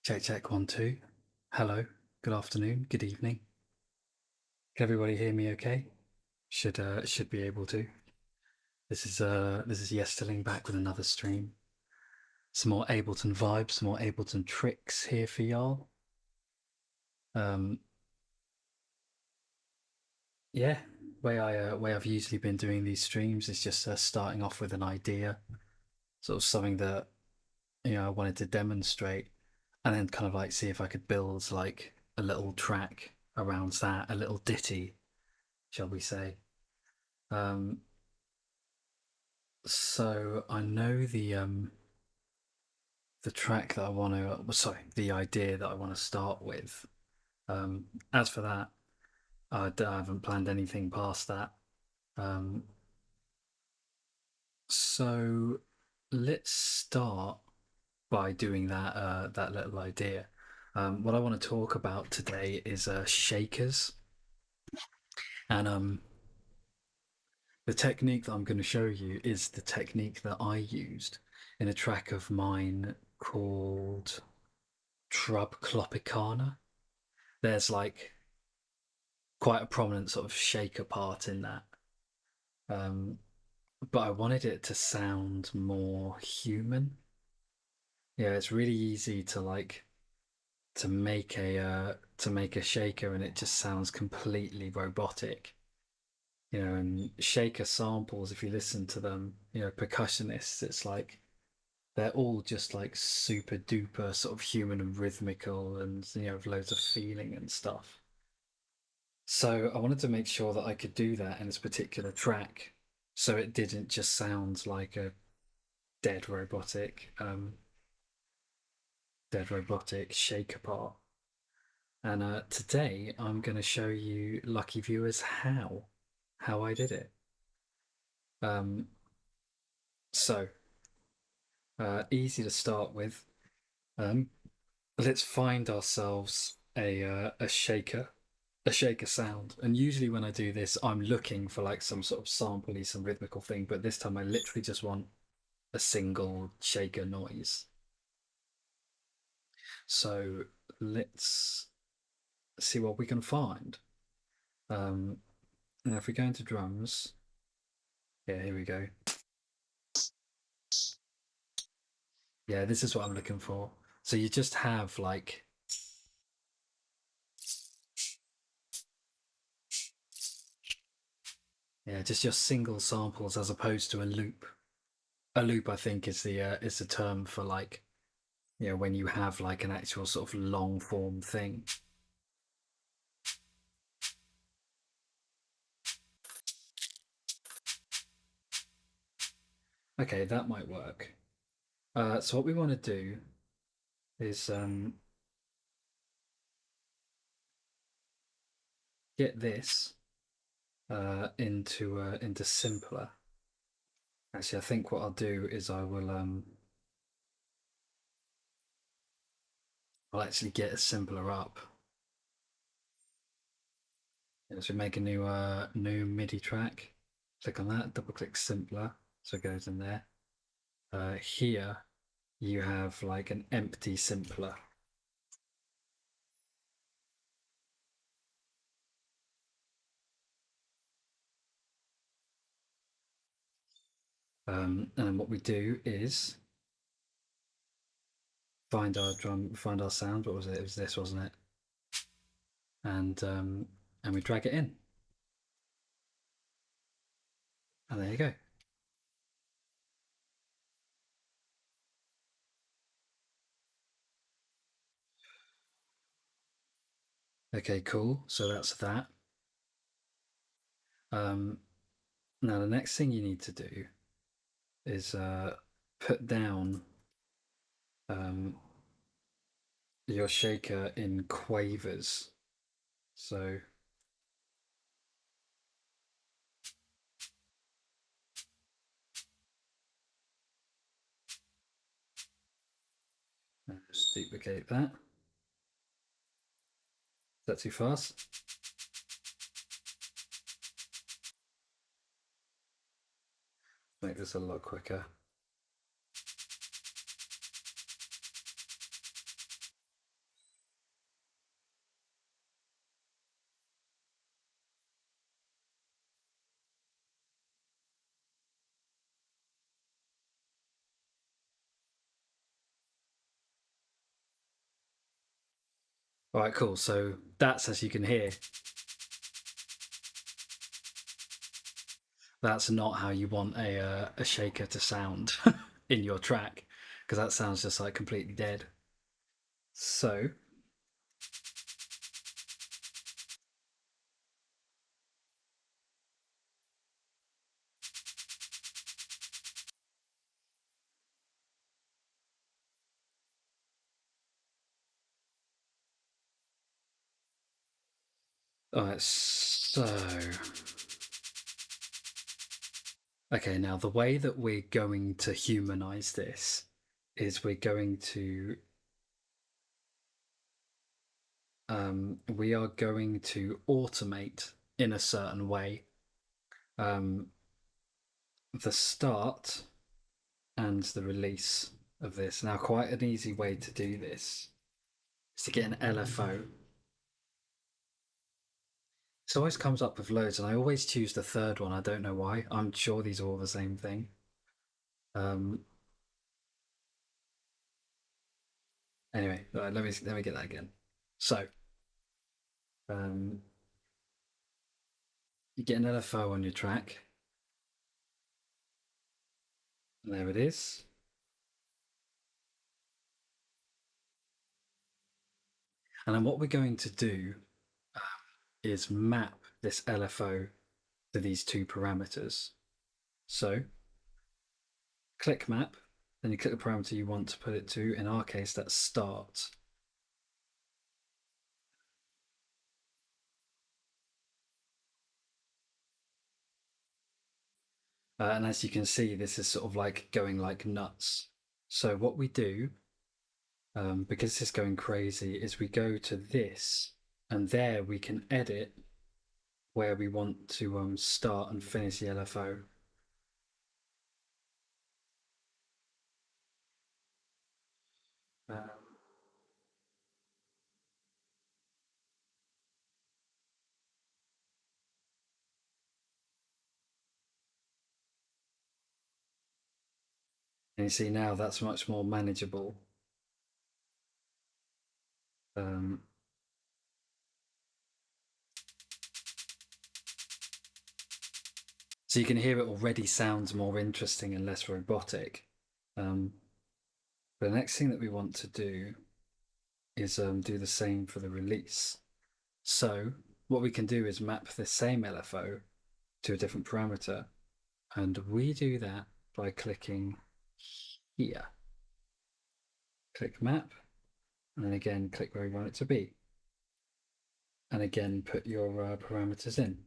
Check, check, 1, 2. Hello, good afternoon, good evening. Can everybody hear me okay? Should be able to. This is yesterlng back with another stream. Some more Ableton vibes, some more Ableton tricks here for y'all. Yeah, way I've usually been doing these streams is just starting off with an idea, sort of something that I wanted to demonstrate, and then kind of like see if I could build like a little track around that, a little ditty, shall we say. So I know the track that I want to, sorry, the idea that I want to start with. As for that, I haven't planned anything past that. Um, so let's start by doing that little idea. What I want to talk about today is shakers, and the technique that I'm going to show you is the technique that I used in a track of mine called Trub Clopicana. There's like quite a prominent sort of shaker part in that. Um, but I wanted it to sound more human. Yeah, it's really easy to like to make a shaker and it just sounds completely robotic. And shaker samples, if you listen to them, percussionists, it's like they're all just like super duper sort of human and rhythmical and have loads of feeling and stuff. So I wanted to make sure that I could do that in this particular track, so it didn't just sound like a dead robotic shaker part. And today I'm going to show you lucky viewers how I did it. Um, so easy to start with. Um, let's find ourselves a shaker, a shaker sound. And usually when I do this, I'm looking for like some sort of sampley, some rhythmical thing. But this time I literally just want a single shaker noise. So let's see what we can find. Now if we go into drums, yeah, here we go. Yeah, this is what I'm looking for. So you just have like, yeah, just your single samples as opposed to a loop. A loop, I think, is the term for like, when you have like an actual sort of long form thing. Okay, that might work. So what we want to do is get this into simpler. Actually, I think what I'll do is I'll actually get a simpler up. So make a new MIDI track. Click on that, double click simpler, so it goes in there. Here you have like an empty simpler. And then what we do is find our drum, find our sound. What was it? It was this, wasn't it? And we drag it in, and there you go. Okay, cool. So that's that. Now the next thing you need to do is put down your shaker in quavers. So just duplicate that. Is that too fast? Make this a lot quicker. All right, cool. So that's, as you can hear, that's not how you want a shaker to sound in your track, because that sounds just like completely dead. So all right, so okay, now the way that we're going to humanize this is we're going to we are going to automate in a certain way the start and the release of this. Now, quite an easy way to do this is to get an LFO. This always comes up with loads, and I always choose the third one. I don't know why. I'm sure these are all the same thing. Anyway, let me get that again. So, you get an LFO on your track. And there it is. And then what we're going to do is map this LFO to these two parameters. So click map, then you click the parameter you want to put it to. In our case, that's start. And as you can see, this is sort of like going like nuts. So what we do, because this is going crazy, is we go to this, and there we can edit where we want to start and finish the LFO. Um, and you see now that's much more manageable. Um, so you can hear it already sounds more interesting and less robotic. But the next thing that we want to do is do the same for the release. So what we can do is map the same LFO to a different parameter, and we do that by clicking here. Click map, and then again click where you want it to be, and again put your parameters in.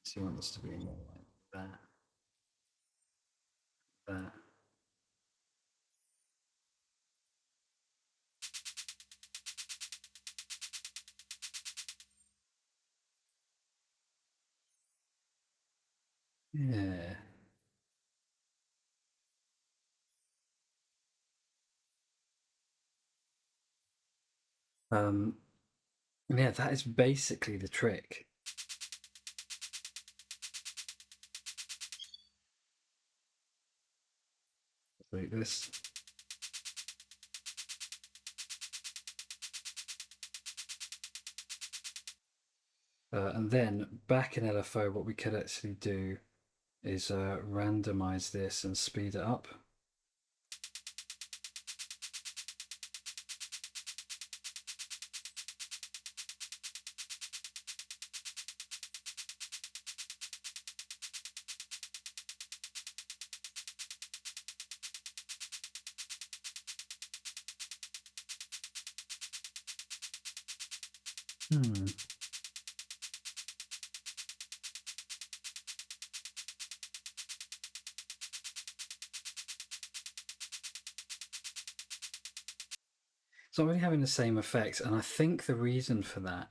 So you want this to be more like that, that. Yeah. Yeah, that is basically the trick. Like this. And then back in LFO, what we could actually do is randomize this and speed it up. Hmm. It's not really having the same effect, and I think the reason for that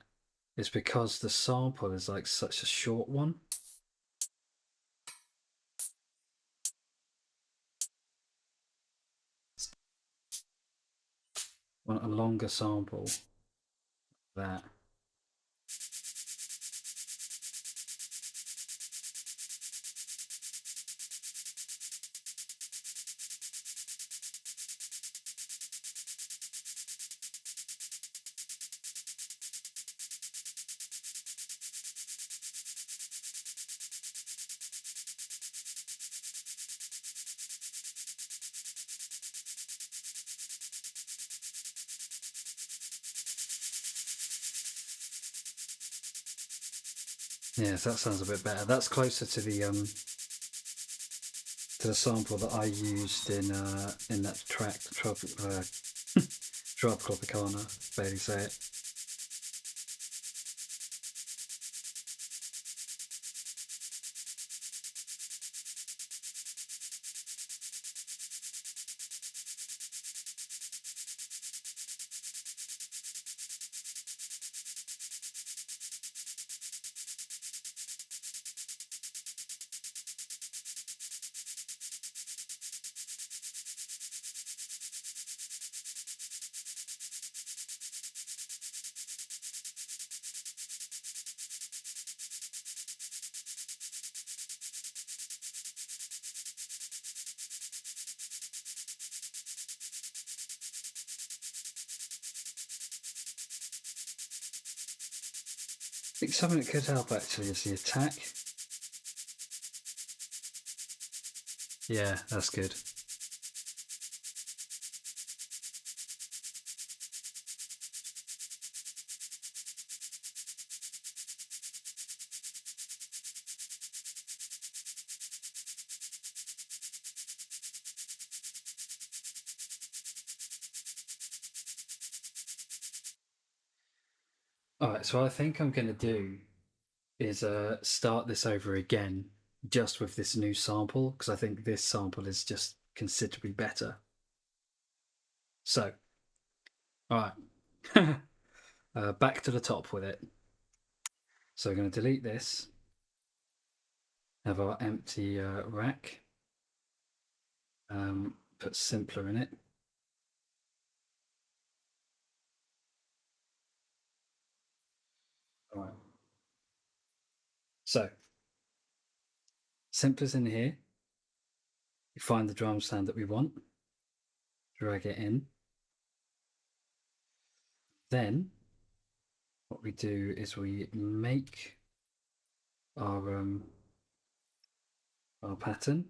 is because the sample is like such a short one. Want a longer sample. That. Yes, that sounds a bit better. That's closer to the sample that I used in that track, Tropicana. Barely say it. I think something that could help actually is the attack. Yeah, that's good. All right, so what I think I'm going to do is start this over again just with this new sample because I think this sample is just considerably better. So, all right, back to the top with it. So we're going to delete this, have our empty rack, put simpler in it. All right. So, simpler's in here. We find the drum sound that we want, drag it in. Then, what we do is we make our pattern.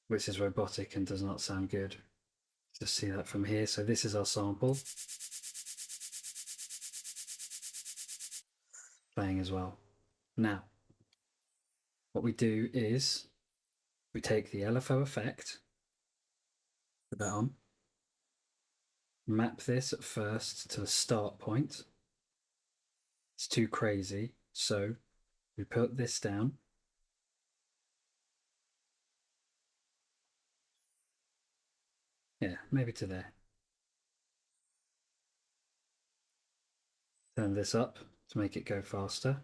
Which is robotic and does not sound good. Just see that from here. So this is our sample playing as well. Now, what we do is we take the LFO effect, put that on, map this at first to the start point. It's too crazy, so we put this down. Yeah, maybe to there. Turn this up to make it go faster.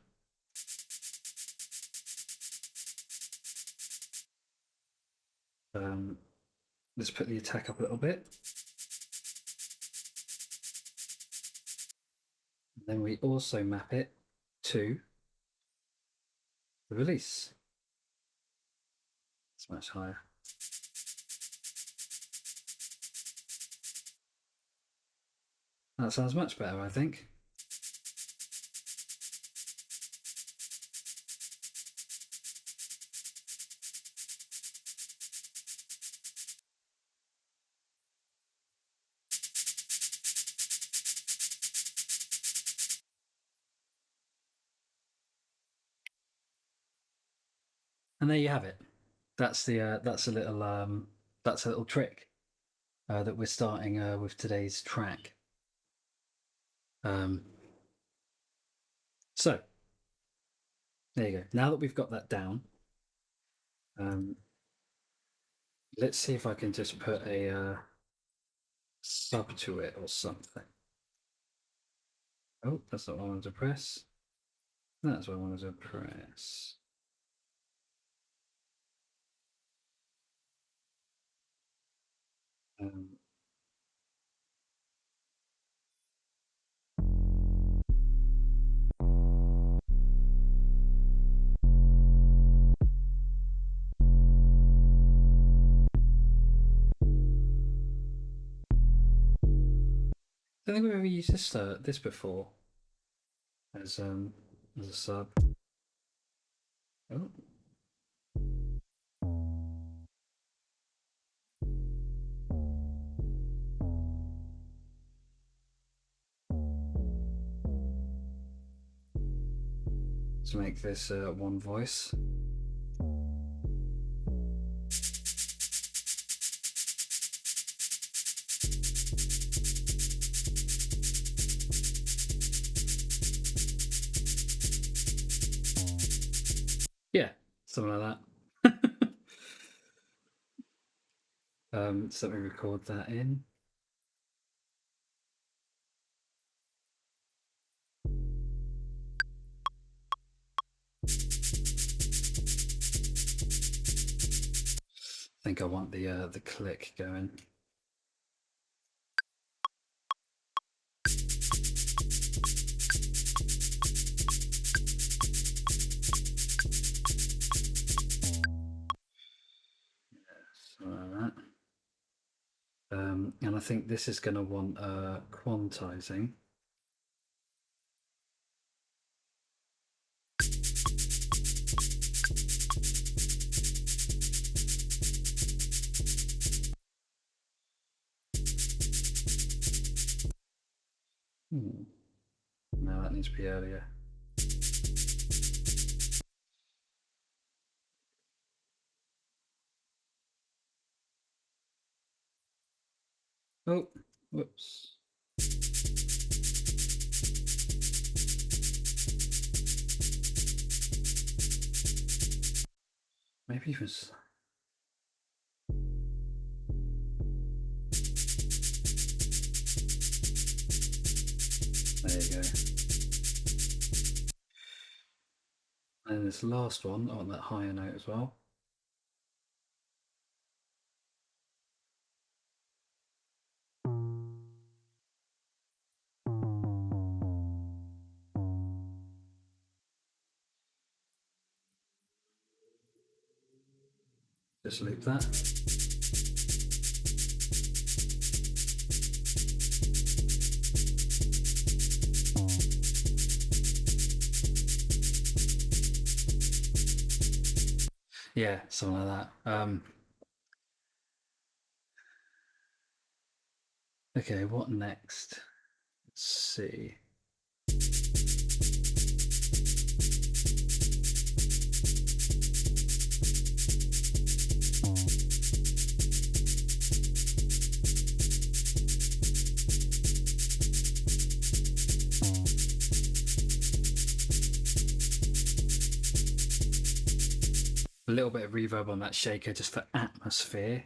Let's put the attack up a little bit. Then we also map it to the release. It's much higher. That sounds much better, I think. And there you have it. That's a little trick that we're starting with today's track. So there you go. Now that we've got that down, let's see if I can just put a sub to it or something. Oh, that's not what I wanted to press. That's what I wanted to press. I don't think we've ever used this before as a sub. Oh. Let's make this one voice. Yeah, something like that. So let me record that in. I think I want the click going. Like that. And I think this is going to want quantizing. No, that needs to be earlier. Oh, whoops. Maybe even. There you go. And this last one, I want that higher note as well. Just loop that. Yeah, something like that. Okay, what next? Let's see. A little bit of reverb on that shaker just for atmosphere.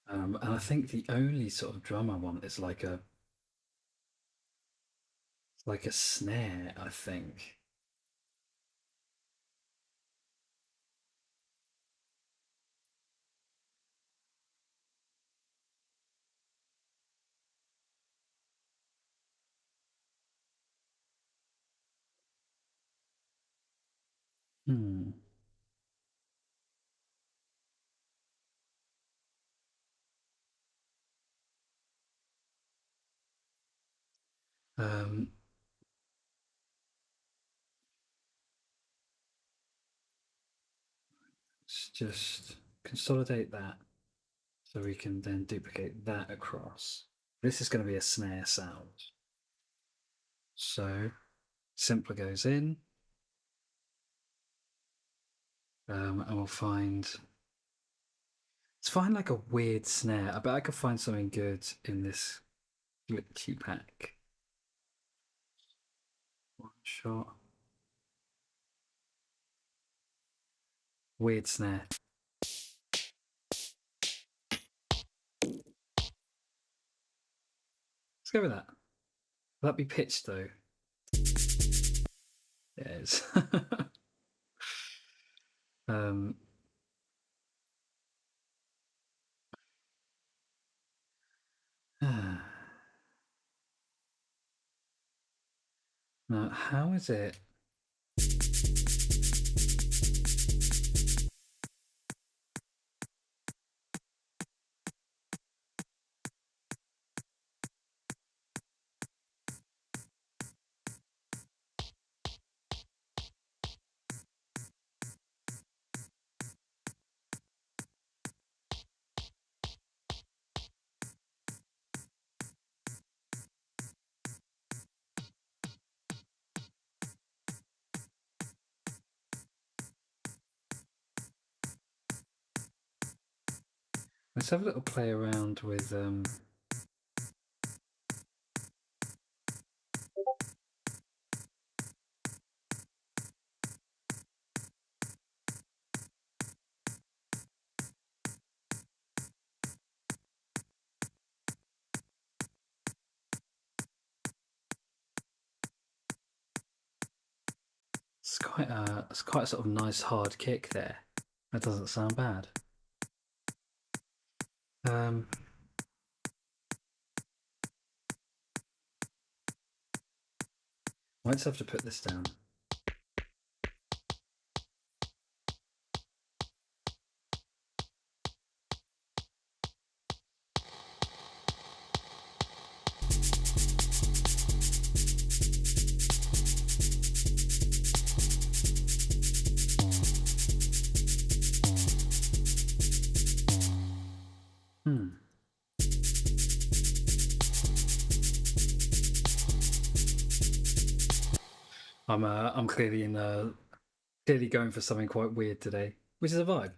And I think the only sort of drum I want is like a snare, I think. Hmm. Um, let's just consolidate that so we can then duplicate that across. This is going to be a snare sound. So simpler goes in, and we'll find. Let's find like a weird snare. I bet I could find something good in this glitchy pack. One shot. Weird snare. Let's go with that. Will that be pitched though? Yeah, it is. um, now, how is it? Let's have a little play around with it's quite a sort of nice hard kick there. That doesn't sound bad. Might just have to put this down. I'm clearly clearly going for something quite weird today, which is a vibe.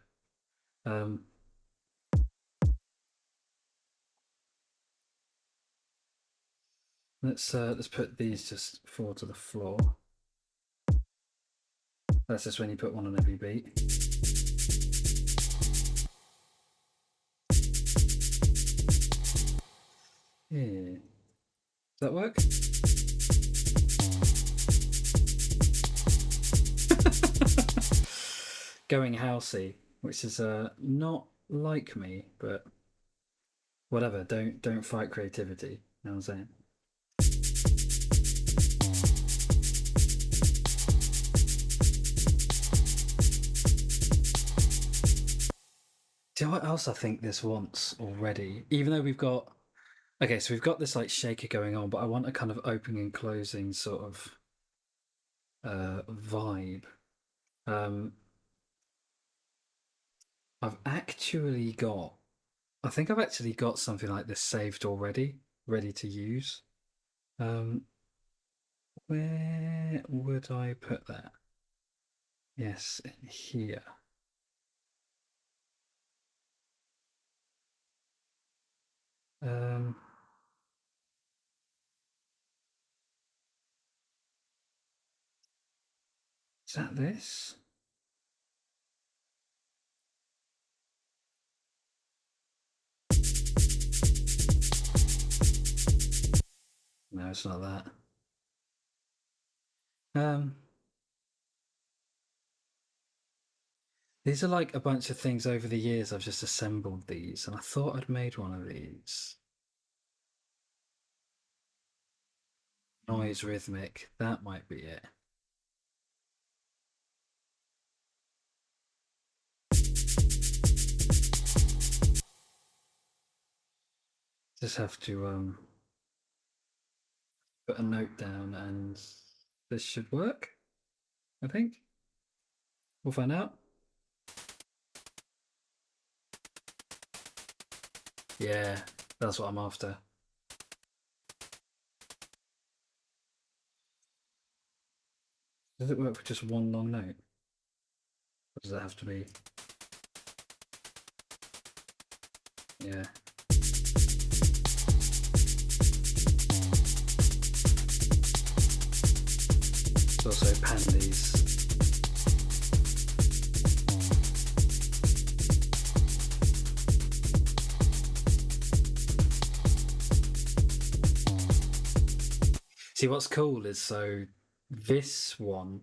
Let's put these just 4 to the floor. That's just when you put one on every beat. Yeah. Does that work? Going housey, which is not like me, but whatever. Don't fight creativity. You know what I'm saying? Do you know what else I think this wants already? Even though we've got so we've got this like shaker going on, but I want a kind of opening and closing sort of vibe. I've actually got, I think I've actually got something like this saved already, ready to use. Where would I put that? Yes, in here. Is that this? No, it's not that. These are like a bunch of things over the years. I've just assembled these, and I thought I'd made one of these. Noise rhythmic. That might be it. Just have to put a note down, and this should work. I think. We'll find out. Yeah, that's what I'm after. Does it work with just one long note? Or does it have to be? Yeah. It's also pandies. See, what's cool is this one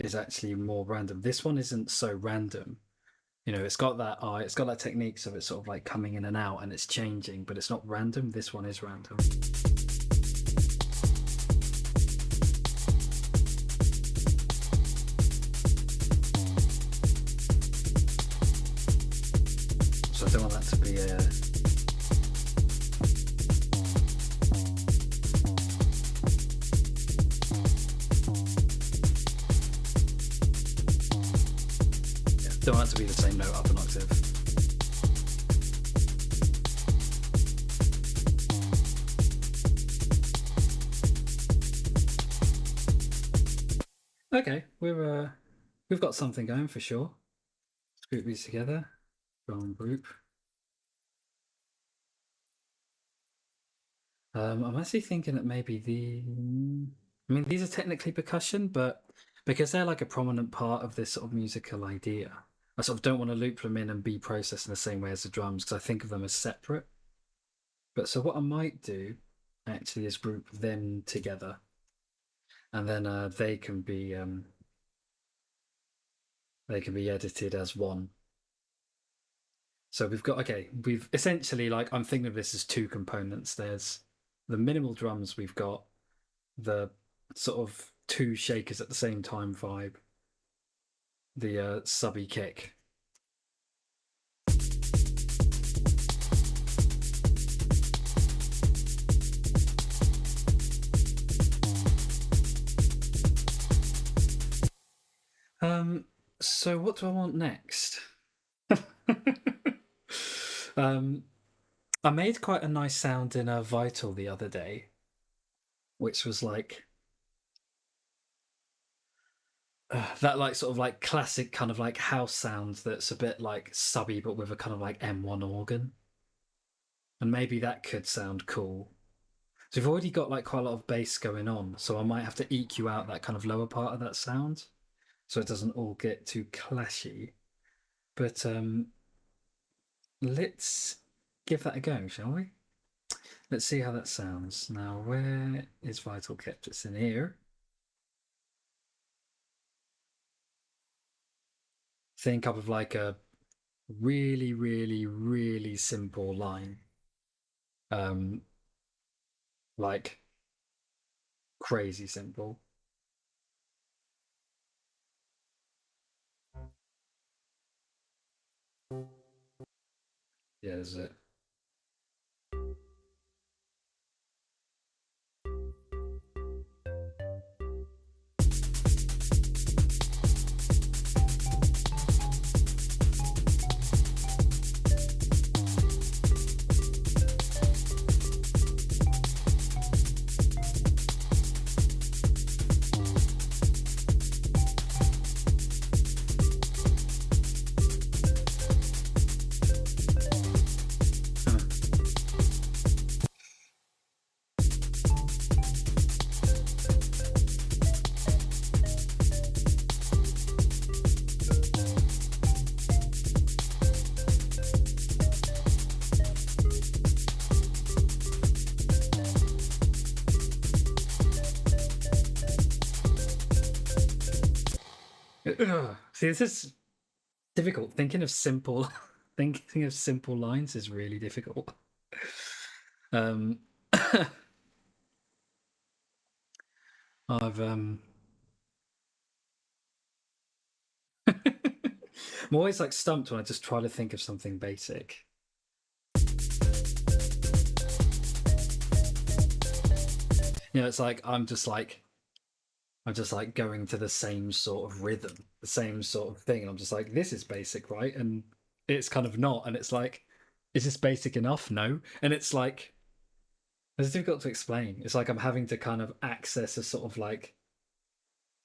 is actually more random. This one isn't so random. You know, it's got that technique, so it's sort of like coming in and out and it's changing, but it's not random. This one is random. So I don't want that to be a don't want it to be the same note up an octave. Okay, we've got something going for sure. Let's group these together. Go on group. I'm actually thinking that maybe I mean, these are technically percussion, but because they're like a prominent part of this sort of musical idea, I sort of don't want to loop them in and be processed in the same way as the drums because I think of them as separate. But so what I might do actually is group them together, and then they can be edited as one. So we've got we've essentially like I'm thinking of this as two components. There's the minimal drums we've got, the sort of two shakers at the same time vibe, the subby kick. So what do I want next? I made quite a nice sound in a Vital the other day, which was like that like sort of like classic kind of like house sound that's a bit like subby but with a kind of like M1 organ. And maybe that could sound cool. So we've already got like quite a lot of bass going on, so I might have to EQ out that kind of lower part of that sound so it doesn't all get too clashy. But let's give that a go, shall we? Let's see how that sounds. Now, where is Vital kept? It's in here. Think up of like a really, really, really simple line. Like crazy simple. Yeah, this is it. See, this is difficult. Thinking of simple lines is really difficult. I've I'm always like stumped when I just try to think of something basic. It's like I'm just like going to the same sort of rhythm, the same sort of thing, and I'm just like, this is basic, right? And it's kind of not, and it's like, is this basic enough? No. And it's like, it's difficult to explain. It's like I'm having to kind of access a sort of like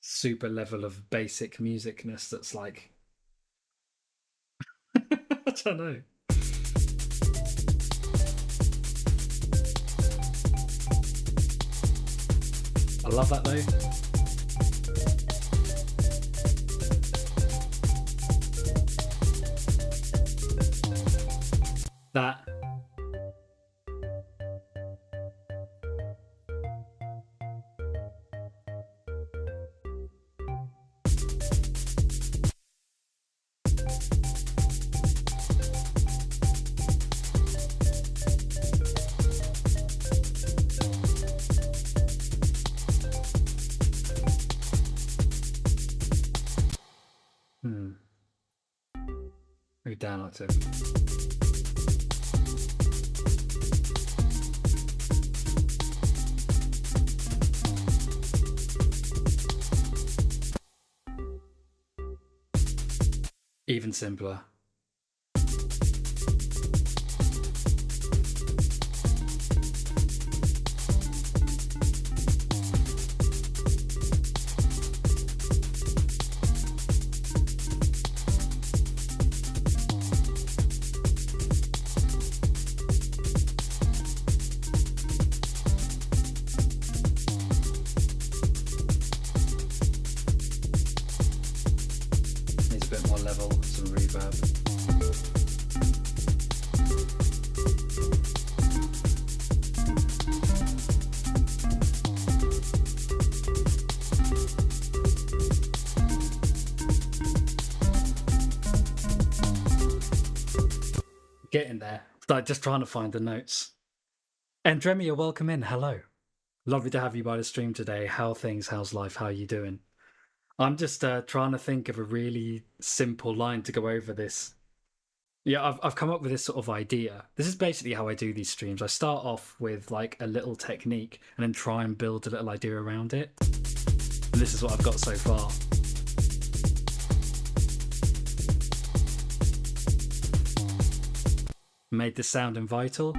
super level of basic musicness that's like I don't know. I love that though. That. Maybe down octave. Even simpler. Getting there. Like just trying to find the notes. Andremia, welcome in. Hello. Lovely to have you by the stream today. How things? How's life? How are you doing? I'm just trying to think of a really simple line to go over this. Yeah, I've come up with this sort of idea. This is basically how I do these streams. I start off with like a little technique and then try and build a little idea around it. And this is what I've got so far. Made this sound in Vital.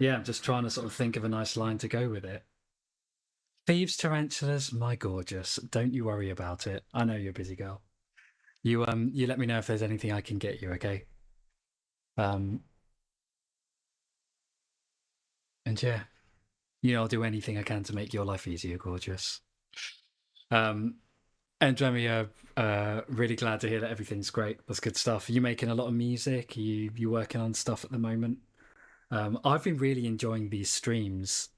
Yeah, I'm just trying to sort of think of a nice line to go with it. Thieves, tarantulas, my gorgeous. Don't you worry about it. I know you're a busy girl. You let me know if there's anything I can get you, okay? And yeah, I'll do anything I can to make your life easier, gorgeous. Andremia, really glad to hear that everything's great. That's good stuff. Are you making a lot of music? Are you working on stuff at the moment? I've been really enjoying these streams.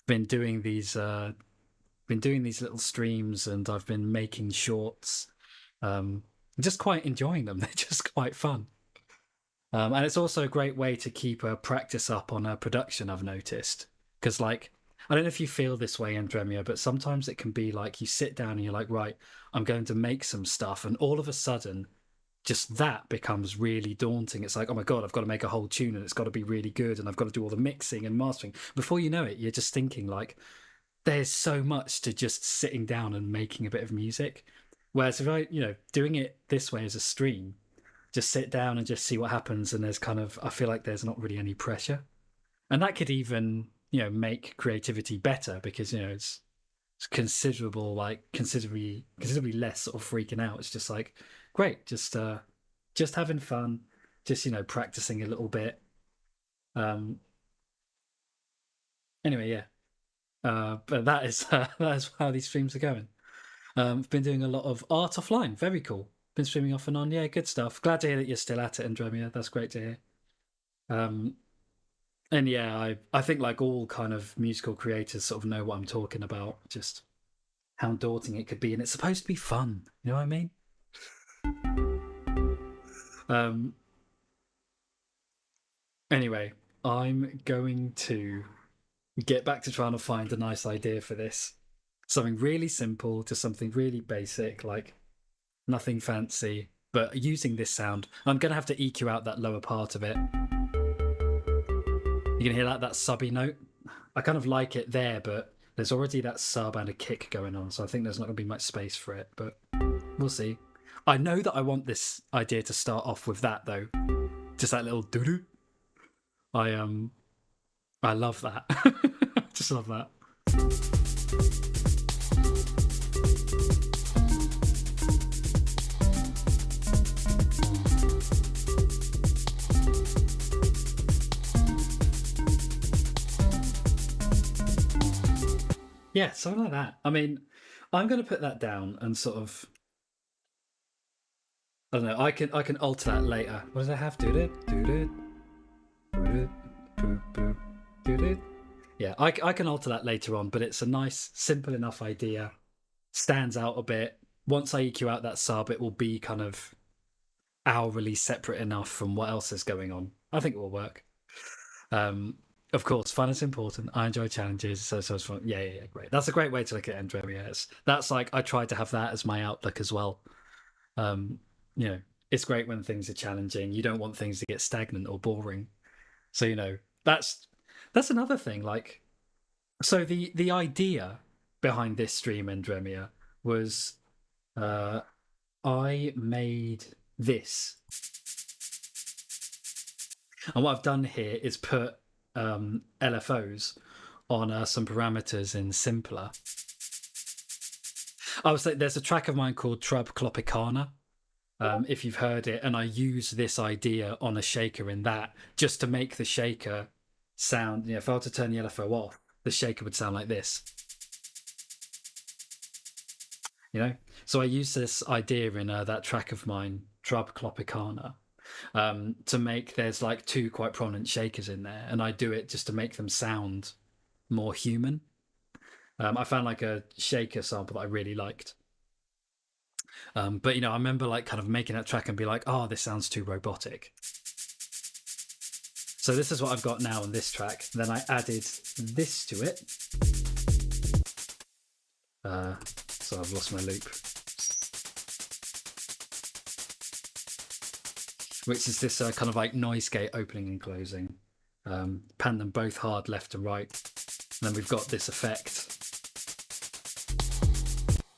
Been doing these little streams, and I've been making shorts. Just quite enjoying them. They're just quite fun. And it's also a great way to keep a practice up on a production, I've noticed. Because, like, I don't know if you feel this way, Andremia, but sometimes it can be like you sit down and you're like, right, I'm going to make some stuff. And all of a sudden, just that becomes really daunting. It's like, oh my God, I've got to make a whole tune and it's got to be really good. And I've got to do all the mixing and mastering. Before you know it, you're just thinking like, there's so much to just sitting down and making a bit of music. Whereas if I, doing it this way as a stream, just sit down and just see what happens. And there's I feel like there's not really any pressure. And that could even, make creativity better because, it's considerably less sort of freaking out. It's just like, great, just having fun, just, practicing a little bit. Anyway, yeah. But that is how these streams are going. I've been doing a lot of art offline. Very cool. Been streaming off and on. Yeah, good stuff. Glad to hear that you're still at it, Andromeda. That's great to hear. And yeah, I think like all kind of musical creators sort of know what I'm talking about. Just how daunting it could be, and it's supposed to be fun. You know what I mean? Anyway, I'm going to get back to trying to find a nice idea for this. Something really simple to something really basic, like nothing fancy, but using this sound. I'm going to have to EQ out that lower part of it. You can hear that subby note. I kind of like it there, but there's already that sub and a kick going on, so I think there's not going to be much space for it, but we'll see. I know that I want this idea to start off with that, though. Just that little doo-doo. I love that. Just love that. Yeah, something like that. I mean, I'm going to put that down and sort of, I don't know. I can alter that later. What does it have? Yeah, I can alter that later on, but it's a nice, simple enough idea. Stands out a bit. Once I EQ out that sub, it will be kind of hourly separate enough from what else is going on. I think it will work. Of course, fun is important. I enjoy challenges, so it's fun. Yeah, great. That's a great way to look at Andromeda. That's like I try to have that as my outlook as well. It's great when things are challenging. You don't want things to get stagnant or boring. So that's another thing. Like, so the idea behind this stream, Andromeda, was I made this, and what I've done here is put LFOs on some parameters in Simpler. I was like, there's a track of mine called Trub Clopicana, if you've heard it, and I use this idea on a shaker in that just to make the shaker sound. If I were to turn the LFO off, the shaker would sound like this. So I use this idea in that track of mine, Trub Clopicana. To make there's like two quite prominent shakers in there, and I do it just to make them sound more human. I found like a shaker sample that I really liked. But I remember like kind of making that track and be like, oh, this sounds too robotic. So this is what I've got now on this track. Then I added this to it. So I've lost my loop. Which is this kind of like noise gate opening and closing. Pan them both hard left and right. And then we've got this effect.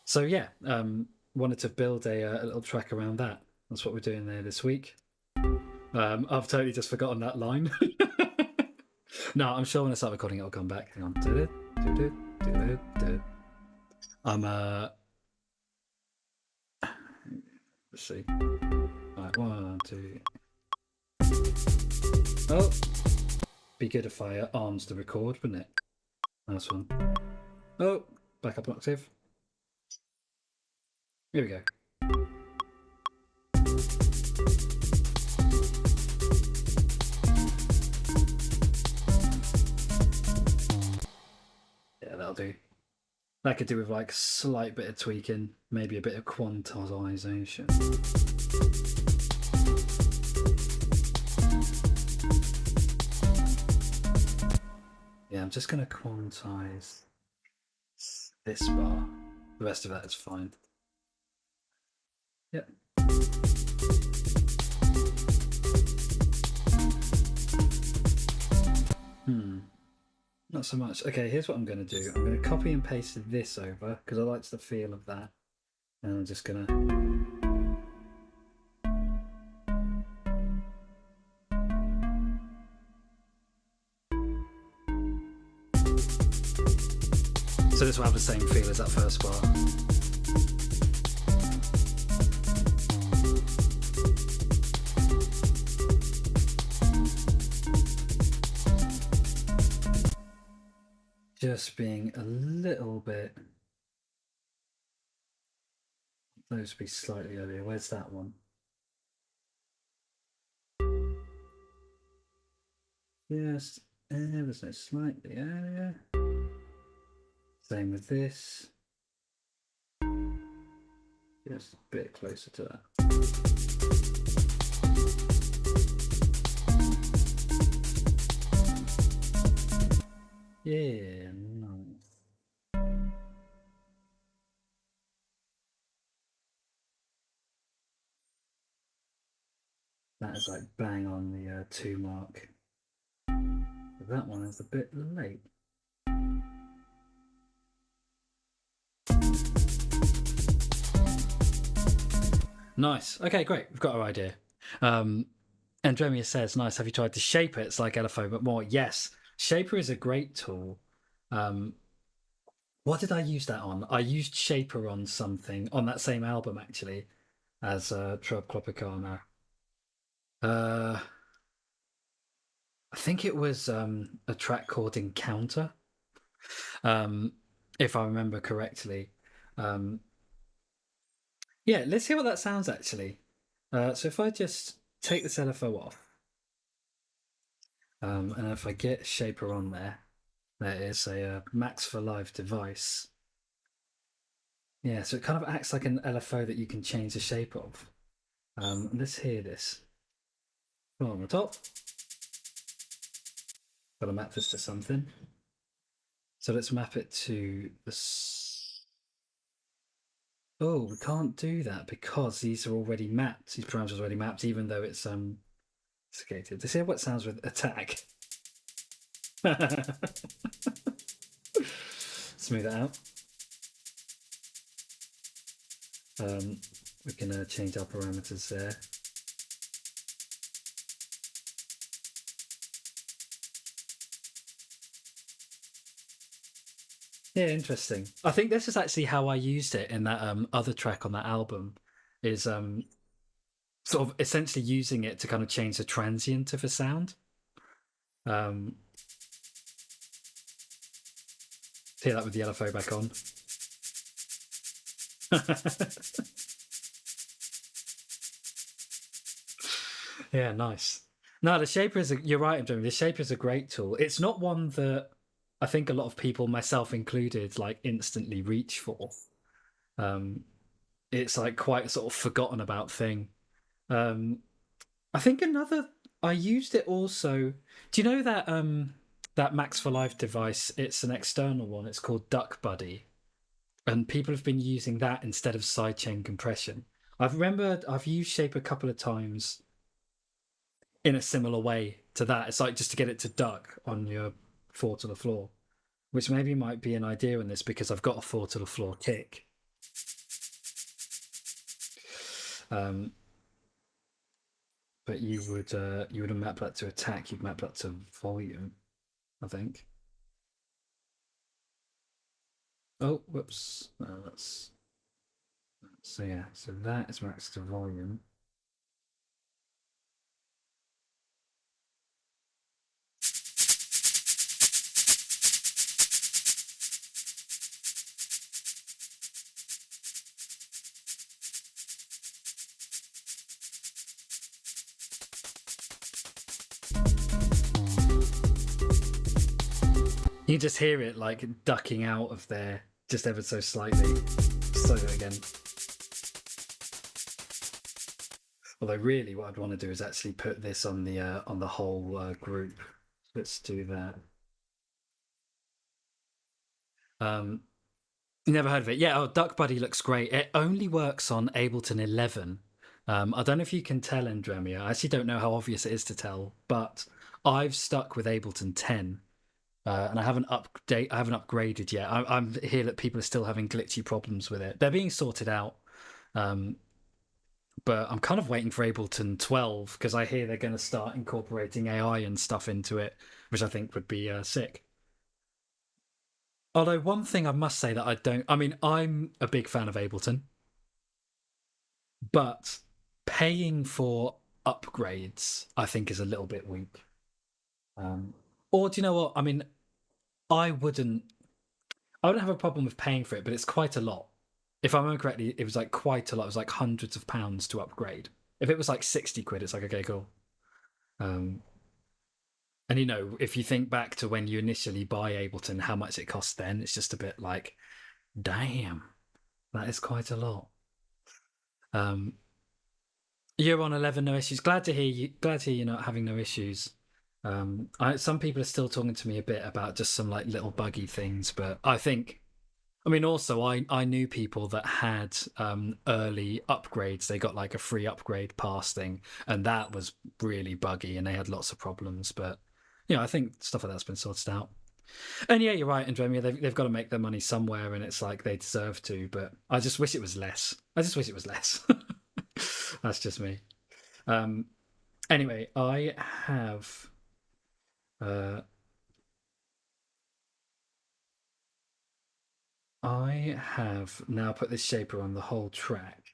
So yeah, wanted to build a little track around that. That's what we're doing there this week. I've totally just forgotten that line. No, I'm sure when I start recording it'll come back. Hang on. Let's see. Right, 1, 2. Oh, be good if I arms the record, wouldn't it? Nice one. Oh, back up an octave. Here we go. Yeah, that'll do. That could do with like a slight bit of tweaking, maybe a bit of quantization. Yeah, I'm just going to quantize this bar. The rest of that is fine. Yep. Not so much. Okay, here's what I'm going to do. I'm going to copy and paste this over because I like the feel of that. And I'm just going to... So this will have the same feel as that first bar. Just being a little bit... Those would be slightly earlier. Where's that one? Just ever so slightly earlier. Same with this. Just a bit closer to that. Yeah, nice. That is like bang on the 2 mark. But that one is a bit late. Nice. Okay, great. We've got our idea. Andromia says, nice. Have you tried to shape it? It's like LFO, but more. Yes. Shaper is a great tool. What did I use that on? I used Shaper on something, on that same album, actually, as Tropicana. I think it was a track called Encounter, if I remember correctly. Yeah, let's hear what that sounds actually. So if I just take this LFO off, and if I get Shaper on there, there is a Max for Live device. Yeah, so it kind of acts like an LFO that you can change the shape of. Let's hear this. On the top. Gotta map this to something. So let's map it to this. Oh, we can't do that because these are already mapped. These parameters are already mapped, even though it's sophisticated. Let's hear what sounds with attack. Smooth it out. We can change our parameters there. Yeah, interesting. I think this is actually how I used it in that other track on that album, is sort of essentially using it to kind of change the transient of a sound. Hear that with the LFO back on. Yeah, nice. No, the Shaper is you're right, Jamie. The Shaper is a great tool. It's not one that I think a lot of people, myself included, like instantly reach for. Um, it's like quite a sort of forgotten about thing. Um, I think another I used it also. Do you know that that Max for Live device? It's an external one. It's called Duck Buddy, and people have been using that instead of sidechain compression. I've used Shape a couple of times in a similar way to that. It's like just to get it to duck on your 4 to the floor, which maybe might be an idea in this because I've got a 4 to the floor kick. But you would map that to attack. You'd map that to volume, I think. Oh, whoops. So yeah. So that is max to volume. You just hear it like ducking out of there just ever so slightly. So again. Although really what I'd want to do is actually put this on the whole group. Let's do that. Never heard of it. Yeah, Duck Buddy looks great. It only works on Ableton 11. I don't know if you can tell, Andremia. I actually don't know how obvious it is to tell, but I've stuck with Ableton 10. And I haven't upgraded yet. I'm here that people are still having glitchy problems with it. They're being sorted out, but I'm kind of waiting for Ableton 12 because I hear they're going to start incorporating AI and stuff into it, which I think would be sick. Although one thing I must say that I'm a big fan of Ableton, but paying for upgrades I think is a little bit weak. Or do you know what? I mean, I wouldn't have a problem with paying for it, but it's quite a lot. If I remember correctly, it was like quite a lot. It was like hundreds of pounds to upgrade. If it was like 60 quid, it's like, okay, cool. And if you think back to when you initially buy Ableton, how much it cost then, it's just a bit like, damn, that is quite a lot. You're on 11, no issues. Glad to hear you're not having no issues. Some people are still talking to me a bit about just some like little buggy things, but also I knew people that had early upgrades. They got like a free upgrade pass thing, and that was really buggy, and they had lots of problems. But I think stuff like that's been sorted out. And yeah, you're right, Andremia. They've got to make their money somewhere, and it's like they deserve to. But I just wish it was less. That's just me. Anyway, I have. I have now put this shaper on the whole track.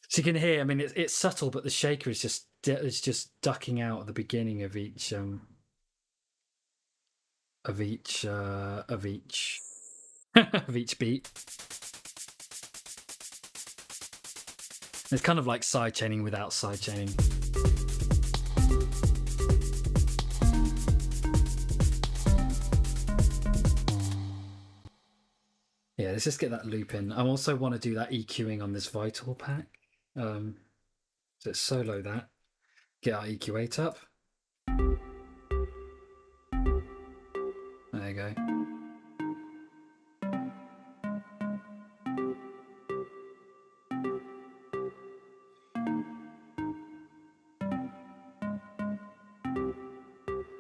So you can hear, it's subtle, but the shaker is just ducking out at the beginning of each of each beat. It's kind of like sidechaining without sidechaining. Yeah, let's just get that loop in. I also want to do that EQing on this Vital pack. So let's solo that. Get our EQ8 up. There you go.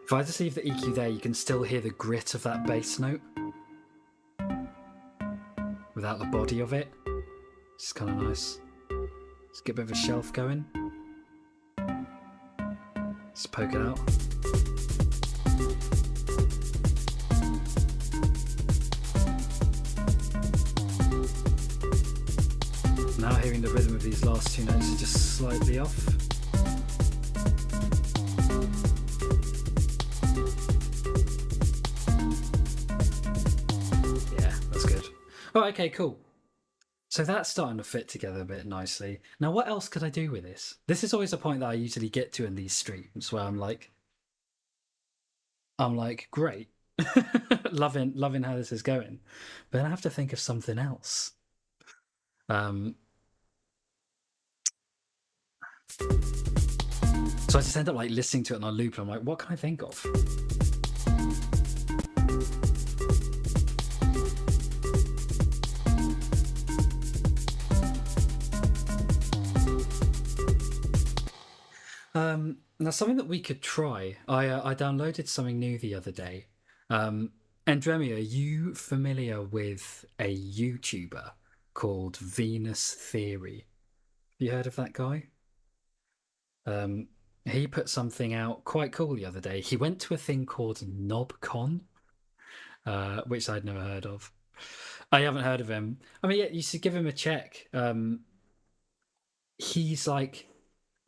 If I just leave the EQ there, you can still hear the grit of that bass note without the body of it. It's kind of nice. Let's get a bit of a shelf going. Let's poke it out. Now hearing the rhythm of these last two notes are just slightly off. Right, okay, cool. So that's starting to fit together a bit nicely. Now, what else could I do with this? This is always a point that I usually get to in these streams where I'm like, great, loving how this is going, but then I have to think of something else. Um, so I just end up like listening to it on a loop, and I'm like, what can I think of? Now something that we could try. I downloaded something new the other day. Andremi, are you familiar with a YouTuber called Venus Theory? Have you heard of that guy? Um, he put something out quite cool the other day. He went to a thing called KnobCon, which I'd never heard of. I haven't heard of him. I mean, yeah, you should give him a check. He's like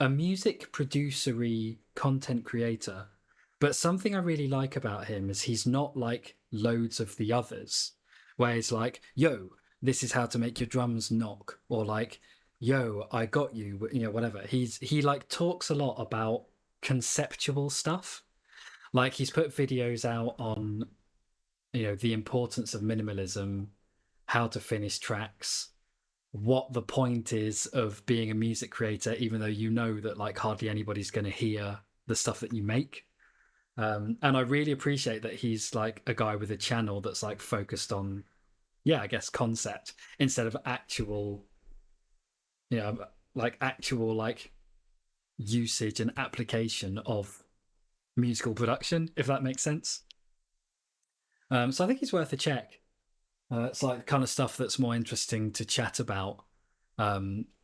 a music producery content creator, but something I really like about him is he's not like loads of the others, where it's like, yo, this is how to make your drums knock, or like, yo, I got you, whatever. He like talks a lot about conceptual stuff. Like he's put videos out on, the importance of minimalism, how to finish tracks, what the point is of being a music creator, even though you know that like hardly anybody's going to hear the stuff that you make. And I really appreciate that he's like a guy with a channel that's like focused on, yeah, I guess concept instead of actual, actual like usage and application of musical production, if that makes sense. So I think he's worth a check. It's like the kind of stuff that's more interesting to chat about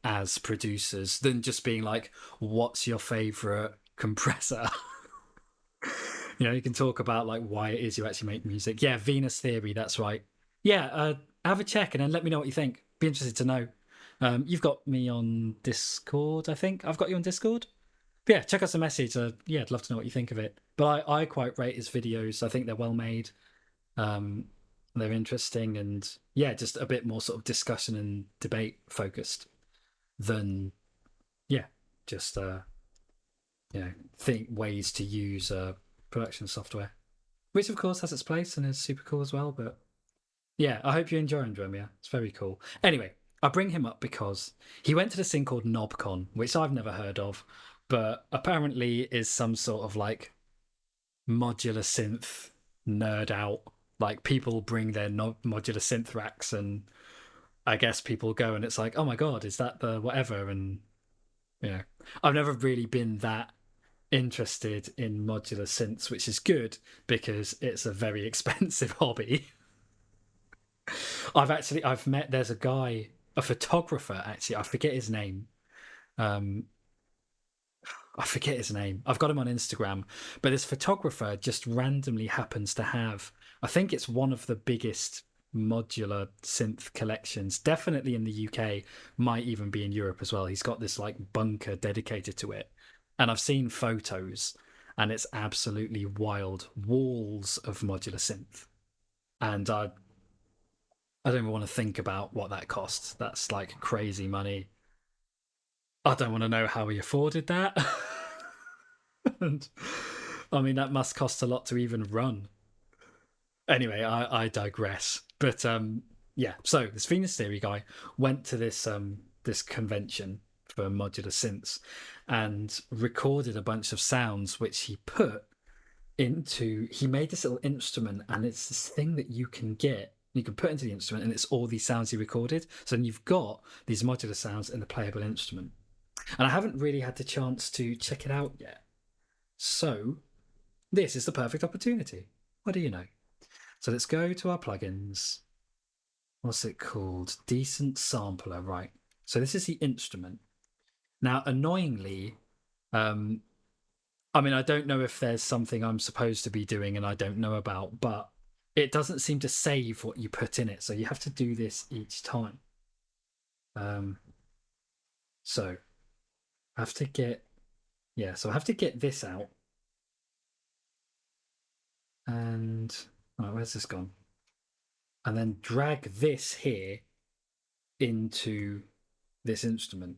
as producers than just being like, what's your favorite compressor? You can talk about like why it is you actually make music. Yeah, Venus Theory, that's right. Yeah, have a check and then let me know what you think. Be interested to know. You've got me on Discord, I think. I've got you on Discord. But yeah, check us a message. Yeah, I'd love to know what you think of it. But I quite rate his videos. I think they're well made. Um, they're interesting and yeah, just a bit more sort of discussion and debate focused than just think ways to use production software, which of course has its place and is super cool as well. But yeah, I hope you enjoy Andromeda. It's very cool. Anyway, I bring him up because he went to this thing called KnobCon, which I've never heard of, but apparently is some sort of like modular synth nerd out. Like people bring their modular synth racks, and I guess people go and it's like, oh my god, is that the whatever? And yeah, I've never really been that interested in modular synths, which is good because it's a very expensive hobby. I've met there's a guy, a photographer actually, I forget his name. Um, I forget his name. I've got him on Instagram, but this photographer just randomly happens to have, I think it's one of the biggest modular synth collections, definitely in the UK, might even be in Europe as well. He's got this like bunker dedicated to it. And I've seen photos and it's absolutely wild. Walls of modular synth. And I don't even want to think about what that costs. That's like crazy money. I don't want to know how he afforded that. And I mean, that must cost a lot to even run. Anyway, I digress. But yeah, so this Venus Theory guy went to this convention for modular synths and recorded a bunch of sounds which he made this little instrument, and it's this thing that you can put into the instrument, and it's all these sounds he recorded. So then you've got these modular sounds in the playable instrument. And I haven't really had the chance to check it out yet. So this is the perfect opportunity. What do you know? So let's go to our plugins. What's it called? Decent Sampler, right. So this is the instrument. Now, annoyingly, I mean, I don't know if there's something I'm supposed to be doing and I don't know about, but it doesn't seem to save what you put in it. So you have to do this each time. So I have to get, so I have to get this out. And, where's this gone? and then drag this here into this instrument.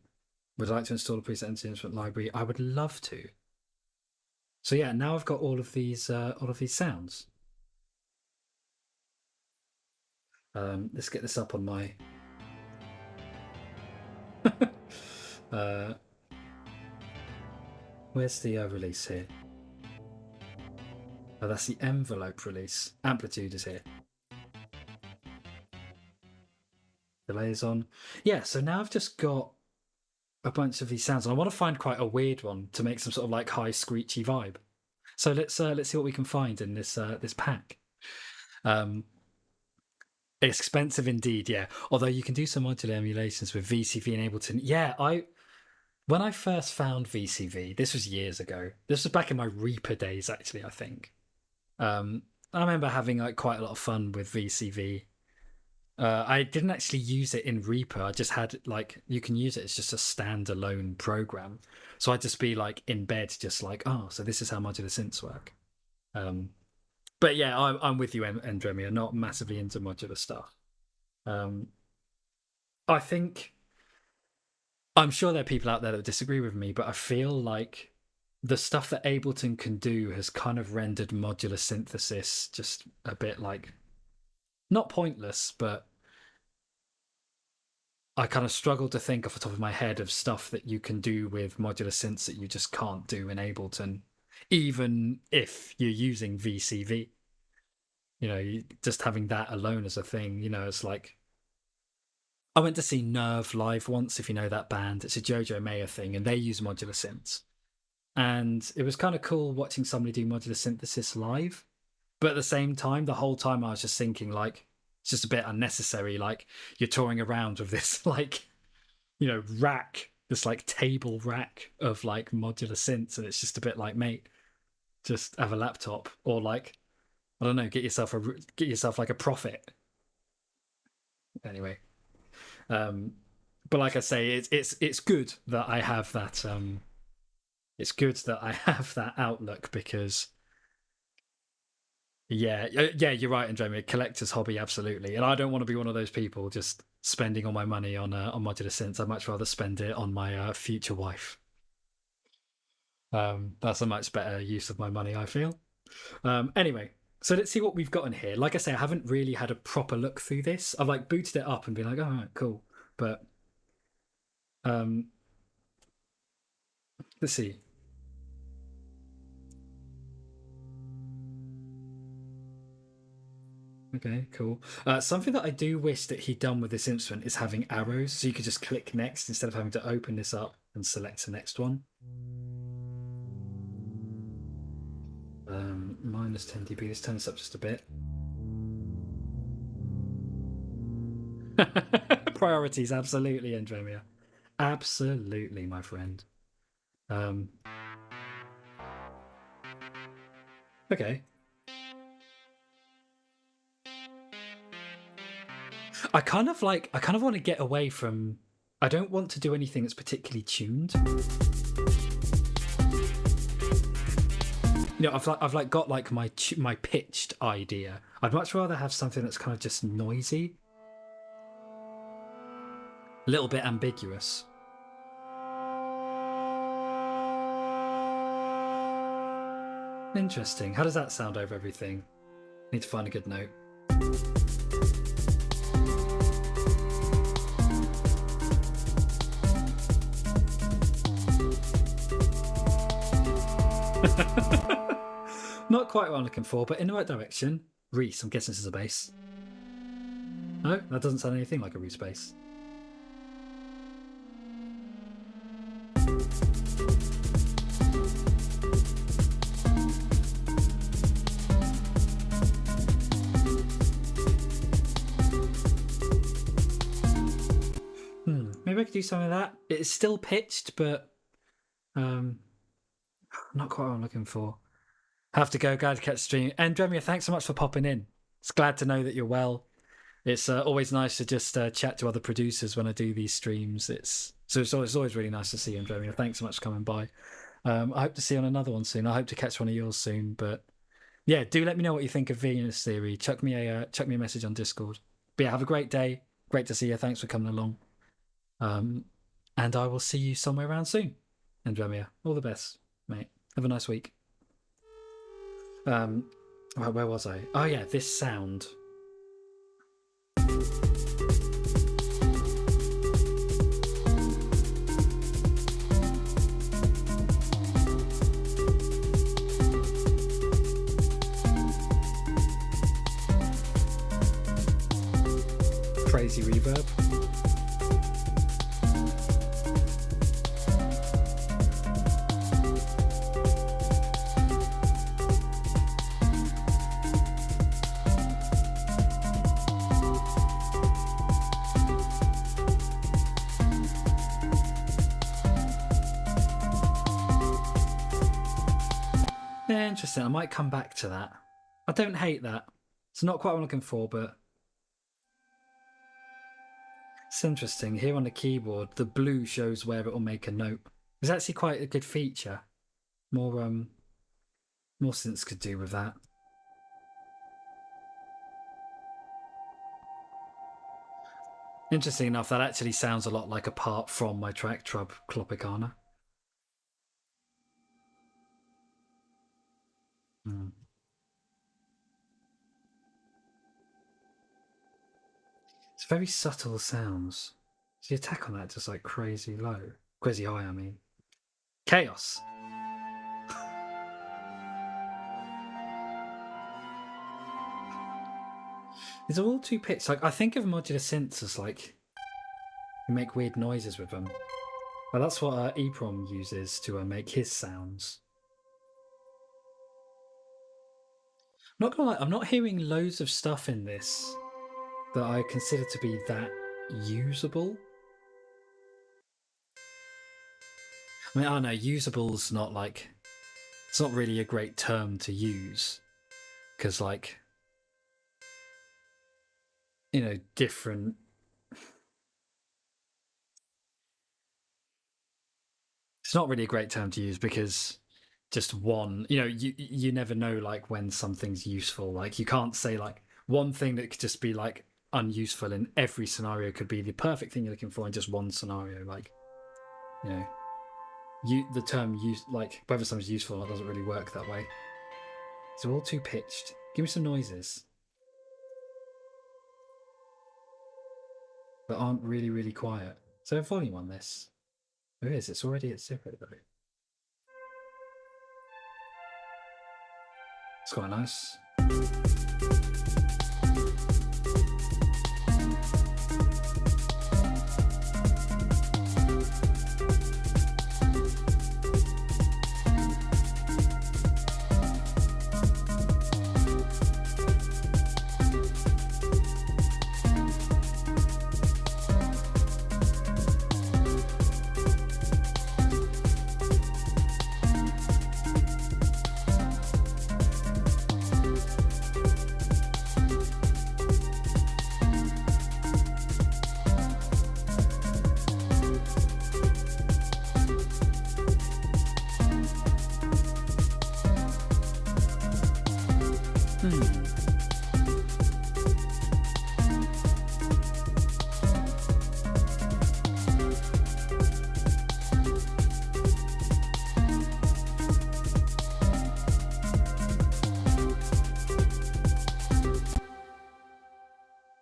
Would I like to install a preset into the instrument library? I would love to. So yeah, now I've got all of these sounds. Let's get this up on my where's the release here? Oh, that's the envelope release. Amplitude is here. Delay is on. Yeah, so now I've just got a bunch of these sounds, and I want to find quite a weird one to make some sort of like high screechy vibe. So let's see what we can find in this this pack. Expensive indeed, yeah. Although you can do some modular emulations with VCV and Ableton. Yeah, when I first found VCV, this was years ago. This was back in my Reaper days, actually, I think. I remember having like quite a lot of fun with VCV. I didn't actually use it in Reaper. I just had like, you can use it as just a standalone program. So I'd just be like in bed, just like, oh, so this is how modular synths work. But yeah, I'm with you, Andremia. Not massively into modular stuff. I think I'm sure there are people out there that disagree with me, but I feel like the stuff that Ableton can do has kind of rendered modular synthesis just a bit like not pointless, but I kind of struggle to think off the top of my head of stuff that you can do with modular synths that you just can't do in Ableton, even if you're using VCV. You know, just having that alone as a thing, you know, it's like I went to see Nerve live once, if you know that band. It's a Jojo Mayer thing, and they use modular synths. And it was kind of cool watching somebody do modular synthesis live. But at the same time, the whole time I was just thinking, like, it's just a bit unnecessary. Like, you're touring around with this, like, you know, rack, this, like, table rack of, like, modular synths. And it's just a bit like, mate, just have a laptop. Or, like, I don't know, get yourself like, a Prophet. Anyway. But like I say, it's good that I have that. It's good that I have that outlook because, yeah, you're right, Andromeda. Collector's hobby, absolutely. And I don't want to be one of those people just spending all my money on modular synths. I'd much rather spend it on my future wife. That's a much better use of my money, I feel. Anyway. So let's see what we've got in here. Like I say, I haven't really had a proper look through this. I've like booted it up and been like, all right, cool. But let's see. Okay, cool. Something that I do wish that he'd done with this instrument is having arrows, so you could just click next instead of having to open this up and select the next one. Minus 10 dB. Let's turn this up just a bit. Priorities, absolutely, Andromeda. Absolutely, my friend. Okay. I kind of want to get away from. I don't want to do anything that's particularly tuned. You know, I've got like my pitched idea. I'd much rather have something that's kind of just noisy, a little bit ambiguous. Interesting. How does that sound over everything? Need to find a good note. Not quite what I'm looking for, but in the right direction. Reese, I'm guessing this is a bass. No, that doesn't sound anything like a Reese bass. Maybe I could do some of that. It's still pitched, but not quite what I'm looking for. Have to go, glad to catch the stream. And Dremia, thanks so much for popping in. It's glad to know that you're well. It's always nice to just chat to other producers when I do these streams. It's always really nice to see you, Dremia. Thanks so much for coming by. I hope to see you on another one soon. I hope to catch one of yours soon. But Yeah, do let me know what you think of Venus Theory. Chuck me a message on Discord. But yeah, have a great day. Great to see you. Thanks for coming along. And I will see you somewhere around soon. And Jamia, all the best, mate. Have a nice week. Right, where was I? Oh yeah, this sound. Crazy reverb. Interesting. I might come back to that. I don't hate that. It's not quite what I'm looking for, but it's interesting. Here on the keyboard, the blue shows where it will make a note. It's actually quite a good feature. More synths could do with that. Interesting enough, that actually sounds a lot like Apart From my track Tropicana. It's very subtle sounds. So the attack on that just like crazy low. Crazy high, I mean. Chaos. These are all two pitched. Like, I think of modular synths as like you make weird noises with them. But that's what EPROM uses to make his sounds. I'm not gonna lie, I'm not hearing loads of stuff in this that I consider to be that usable. I mean, I don't know, usable's not like, it's not really a great term to use. Because, like, you know, different. It's not really a great term to use because just one, you know, you never know like when something's useful. Like you can't say like one thing that could just be like unuseful in every scenario could be the perfect thing you're looking for in just one scenario. Like, you know, the term use, like whether something's useful or not doesn't really work that way. It's all too pitched. Give me some noises that aren't really, really quiet. So a volume on this. There is. It's already at 0 though. It's quite nice.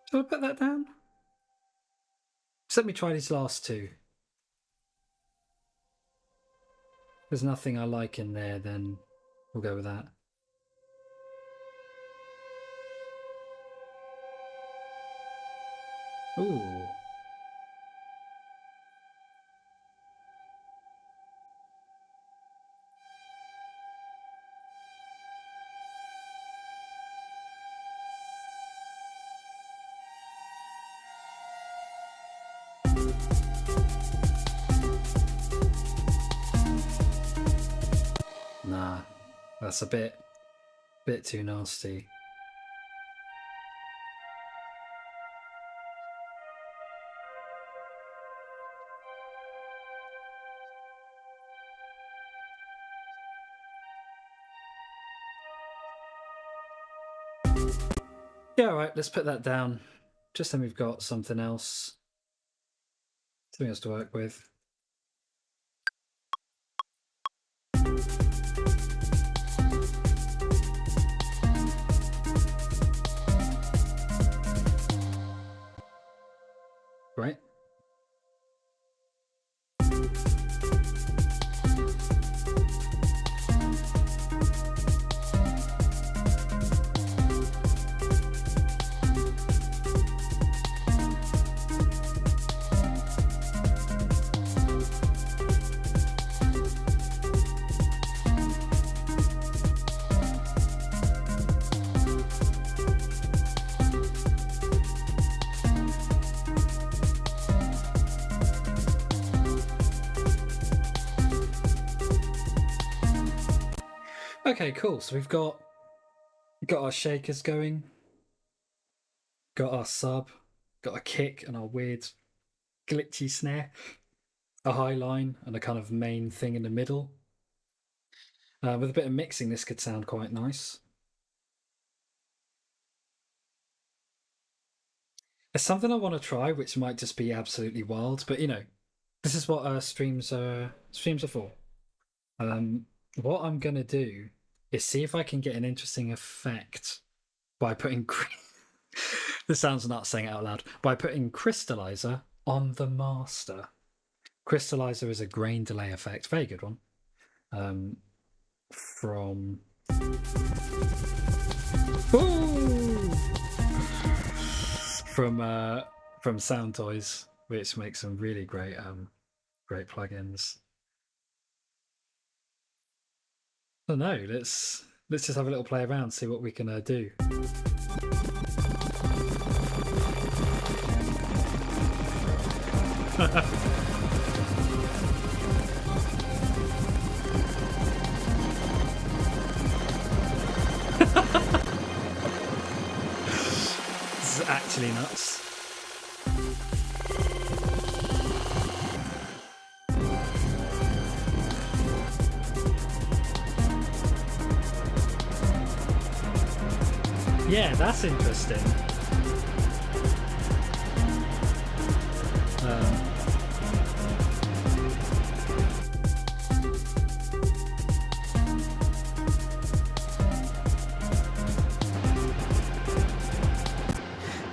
Shall I put that down? Just let me try these last two. If there's nothing I like in there, then we'll go with that. Ooh. Nah, that's a bit too nasty. Yeah, all right, let's put that down. Just then we've got something else. Something else to work with. Right. Okay, cool. So we've got our shakers going, got our sub, got a kick and our weird glitchy snare, a high line and a kind of main thing in the middle. With a bit of mixing, this could sound quite nice. There's something I want to try, which might just be absolutely wild, but you know, this is what streams are for. What I'm gonna do is see if I can get an interesting effect by putting this sounds nuts saying it out loud, by putting crystallizer on the master. Crystallizer is a grain delay effect, very good one. From Sound Toys, which makes some really great great plugins. I don't know, let's just have a little play around, see what we can do. This is actually nuts. Yeah, that's interesting.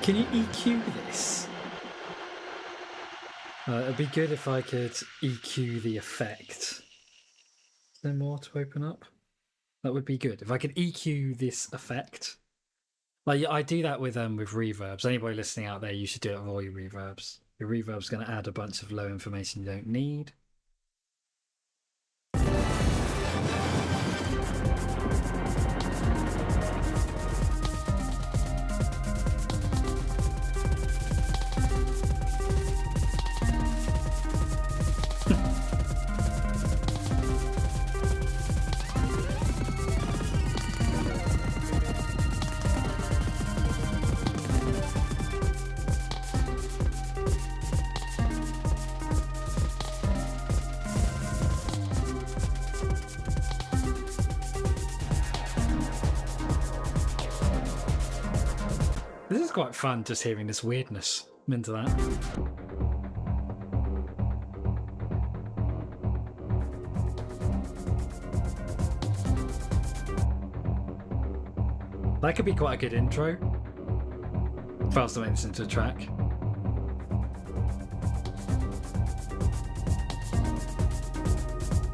Can you EQ this? It'd be good if I could EQ the effect. Is there more to open up? That would be good. If I could EQ this effect. Like, I do that with reverbs. Anybody listening out there, you should do it with all your reverbs. Your reverb's going to add a bunch of low information you don't need. This is quite fun, just hearing this weirdness. I'm into that. That could be quite a good intro. If I was to make this into a track.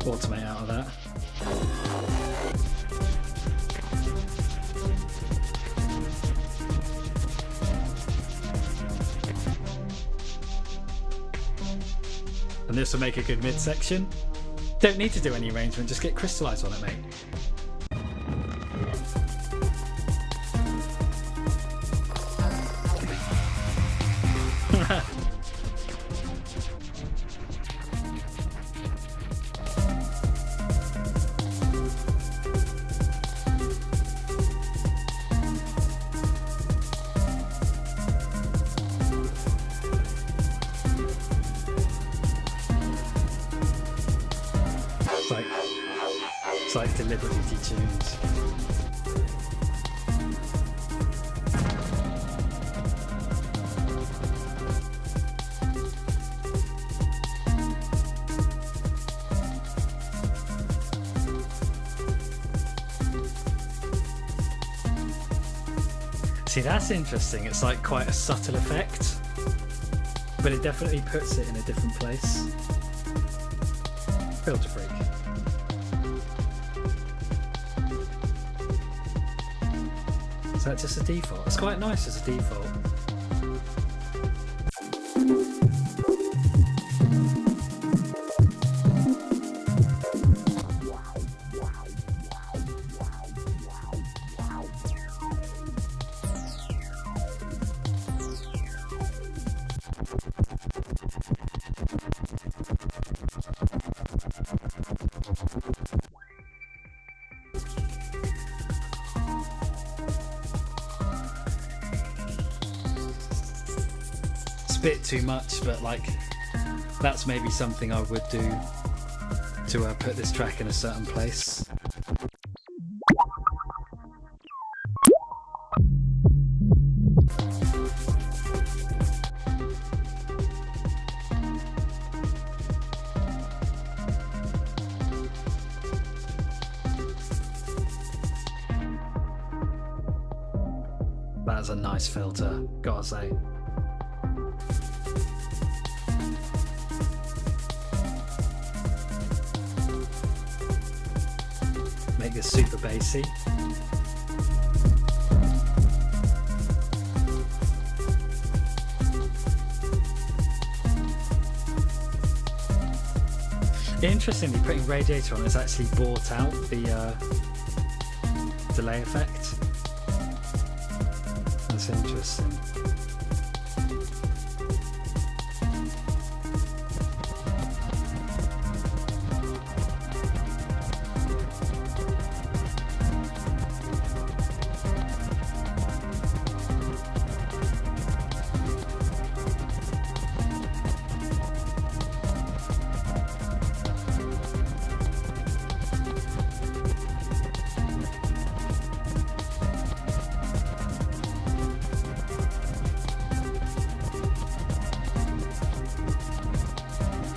Automate out of that. And this will make a good midsection. Don't need to do any arrangement, just get crystallized on it, mate. It's like deliberately detuned. See, that's interesting. It's like quite a subtle effect, but it definitely puts it in a different place. Filter freak. Is that just a default? It's quite nice as a default. Bit too much, but like that's maybe something I would do to put this track in a certain place. That's a nice filter, gotta say. Make this super bassy. Interestingly, putting radiator on has actually brought out the delay effect. That's interesting.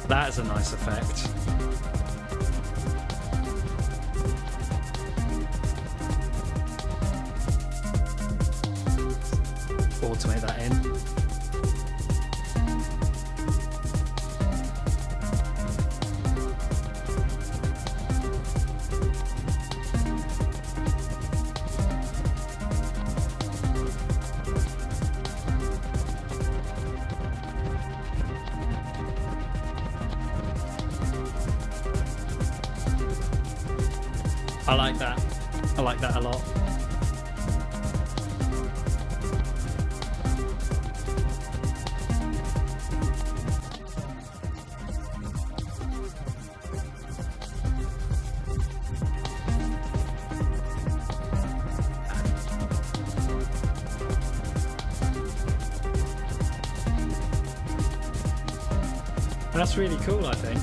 That is a nice effect. Automate that in. I like that. I like that a lot. That's really cool, I think.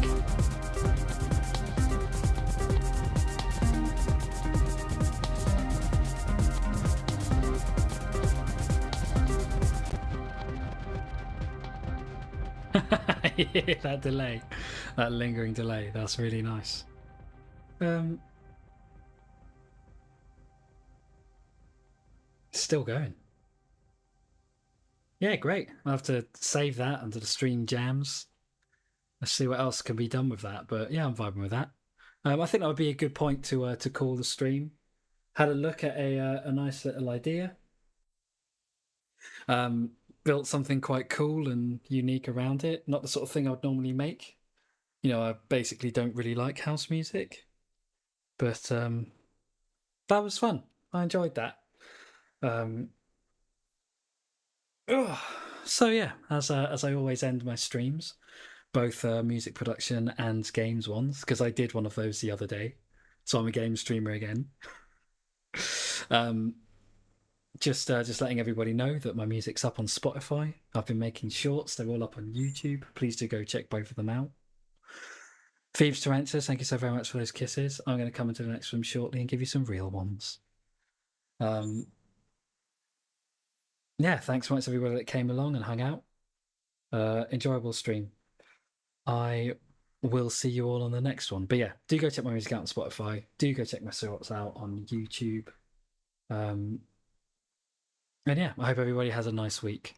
Yeah, that delay, that lingering delay, that's really nice. Still going. Yeah, great. I'll have to save that under the stream jams. Let's see what else can be done with that. But yeah, I'm vibing with that. I think that would be a good point to call the stream. Had a look at a nice little idea. Built something quite cool and unique around it. Not the sort of thing I'd normally make. You know, I basically don't really like house music, but that was fun. I enjoyed that. So yeah, as I always end my streams, both music production and games ones, because I did one of those the other day, so I'm a game streamer again. Just letting everybody know that my music's up on Spotify. I've been making shorts; they're all up on YouTube. Please do go check both of them out. Phoebes Tarantus, thank you so very much for those kisses. I'm going to come into the next room shortly and give you some real ones. Yeah, thanks so much everybody that came along and hung out. Enjoyable stream. I will see you all on the next one. But yeah, do go check my music out on Spotify. Do go check my shorts out on YouTube. And yeah, I hope everybody has a nice week.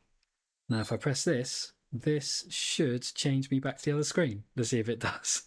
Now, if I press this, this should change me back to the other screen. Let's see if it does.